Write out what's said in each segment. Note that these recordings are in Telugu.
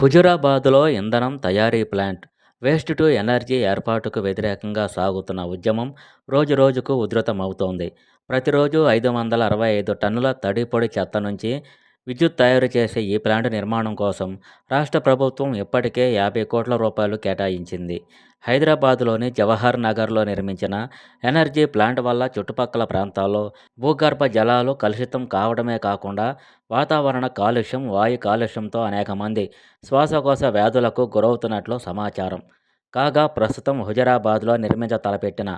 హుజురాబాద్లో ఇంధనం తయారీ ప్లాంట్ వేస్ట్ టు ఎనర్జీ ఏర్పాటుకు వ్యతిరేకంగా సాగుతున్న ఉద్యమం రోజురోజుకు ఉధృతమవుతోంది. ప్రతిరోజు 565 టన్నుల తడి పొడి చెత్త నుంచి విద్యుత్ తయారు చేసే ఈ ప్లాంట్ నిర్మాణం కోసం రాష్ట్ర ప్రభుత్వం ఇప్పటికే 50 కోట్ల రూపాయలు కేటాయించింది. హైదరాబాద్లోని జవహర్ నగర్లో నిర్మించిన ఎనర్జీ ప్లాంట్ వల్ల చుట్టుపక్కల ప్రాంతాల్లో భూగర్భ జలాలు కలుషితం కావడమే కాకుండా వాతావరణ కాలుష్యం, వాయు కాలుష్యంతో అనేక మంది శ్వాసకోశ వ్యాధులకు గురవుతున్నట్లు సమాచారం. కాగా ప్రస్తుతం హుజరాబాద్లో తలపెట్టిన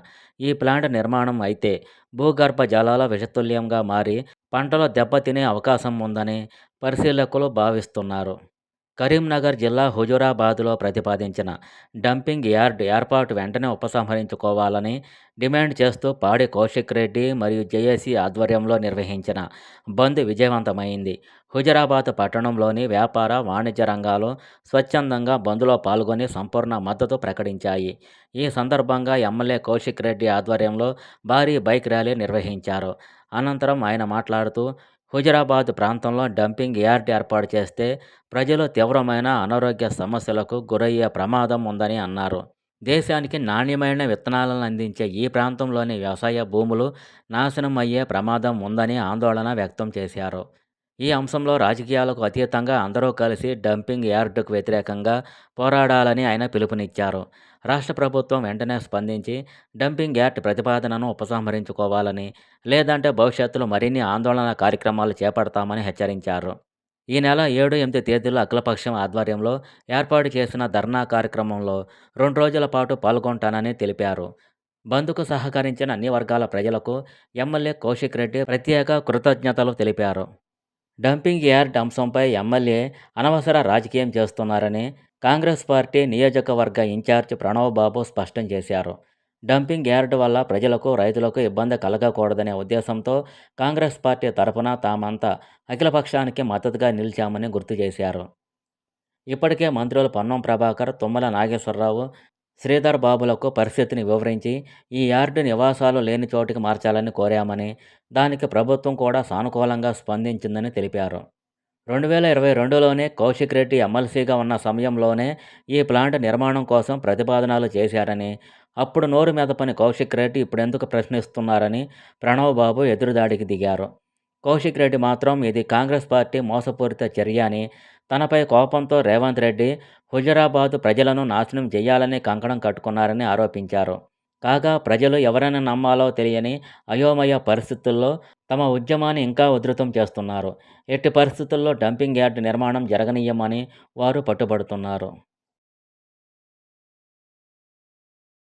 ఈ ప్లాంట్ నిర్మాణం అయితే భూగర్భ జలాల విషతుల్యంగా మారి పంటలు దెబ్బతినే అవకాశం ఉందని పరిశీలకులు భావిస్తున్నారు. కరీంనగర్ జిల్లా హుజూరాబాద్లో ప్రతిపాదించిన డంపింగ్ యార్డ్ ఏర్పాటు వెంటనే ఉపసంహరించుకోవాలని డిమాండ్ చేస్తూ పాడి కౌశిక్ రెడ్డి మరియు జేఏసీ ఆధ్వర్యంలో నిర్వహించిన బంద్ విజయవంతమైంది. హుజూరాబాద్ పట్టణంలోని వ్యాపార, వాణిజ్య రంగాలు స్వచ్ఛందంగా బంద్లో పాల్గొని సంపూర్ణ మద్దతు ప్రకటించాయి. ఈ సందర్భంగా ఎమ్మెల్యే కౌశిక్ రెడ్డి ఆధ్వర్యంలో భారీ బైక్ ర్యాలీ నిర్వహించారు. అనంతరం ఆయన మాట్లాడుతూ హుజూరాబాద్ ప్రాంతంలో డంపింగ్ యార్డ్ ఏర్పాటు చేస్తే ప్రజలు తీవ్రమైన అనారోగ్య సమస్యలకు గురయ్యే ప్రమాదం ఉందని అన్నారు. దేశానికి నాణ్యమైన విత్తనాలను అందించే ఈ ప్రాంతంలోని వ్యవసాయ భూములు నాశనం అయ్యే ప్రమాదం ఉందని ఆందోళన వ్యక్తం చేశారు. ఈ అంశంలో రాజకీయాలకు అతీతంగా అందరూ కలిసి డంపింగ్ యార్డుకు వ్యతిరేకంగా పోరాడాలని ఆయన పిలుపునిచ్చారు. రాష్ట్ర ప్రభుత్వం వెంటనే స్పందించి డంపింగ్ యార్డ్ ప్రతిపాదనను ఉపసంహరించుకోవాలని, లేదంటే భవిష్యత్తులో మరిన్ని ఆందోళన కార్యక్రమాలు చేపడతామని హెచ్చరించారు. ఈ నెల 7, 8 తేదీల్లో అఖిలపక్షం ఆధ్వర్యంలో ఏర్పాటు చేసిన ధర్నా కార్యక్రమంలో 2 రోజుల పాటు పాల్గొంటానని తెలిపారు. బంద్కు సహకరించిన అన్ని వర్గాల ప్రజలకు ఎమ్మెల్యే కౌశిక్ రెడ్డి ప్రత్యేక కృతజ్ఞతలు తెలిపారు. డంపింగ్ యార్డ్ అంశంపై ఎమ్మెల్యే అనవసర రాజకీయం చేస్తున్నారని కాంగ్రెస్ పార్టీ నియోజకవర్గ ఇన్ఛార్జ్ ప్రణవ్ బాబు స్పష్టం చేశారు. డంపింగ్ యార్డ్ వల్ల ప్రజలకు, రైతులకు ఇబ్బంది కలగకూడదనే ఉద్దేశంతో కాంగ్రెస్ పార్టీ తరఫున తామంతా అఖిలపక్షానికి మద్దతుగా నిలిచామని గుర్తు చేశారు. ఇప్పటికే మంత్రులు పొన్నం ప్రభాకర్, తుమ్మల నాగేశ్వరరావు, శ్రీధర్ బాబులకు పరిస్థితిని వివరించి ఈ యార్డు నివాసాలు లేని చోటికి మార్చాలని కోరామని, దానికి ప్రభుత్వం కూడా సానుకూలంగా స్పందించిందని తెలిపారు. 2022లోనే కౌశిక్ రెడ్డి ఎమ్మెల్సీగా ఉన్న సమయంలోనే ఈ ప్లాంట్ నిర్మాణం కోసం ప్రతిపాదనలు చేశారని, అప్పుడు నోరు మెదపని కౌశిక్ రెడ్డి ఇప్పుడెందుకు ప్రశ్నిస్తున్నారని ప్రణవ్ బాబు ఎదురుదాడికి దిగారు. కౌశిక్ రెడ్డి మాత్రం ఇది కాంగ్రెస్ పార్టీ మోసపూరిత చర్య అని, తనపై కోపంతో రేవంత్ రెడ్డి హుజూరాబాద్ ప్రజలను నాశనం చేయాలని కంకణం కట్టుకున్నారని ఆరోపించారు. కాగా ప్రజలు ఎవరిని నమ్మాలో తెలియని అయోమయ పరిస్థితుల్లో తమ ఉద్యమాన్ని ఇంకా ఉధృతం చేస్తున్నారు. ఎట్టి పరిస్థితుల్లో డంపింగ్ యార్డ్ నిర్మాణం జరగనీయమని వారు పట్టుబడుతున్నారు.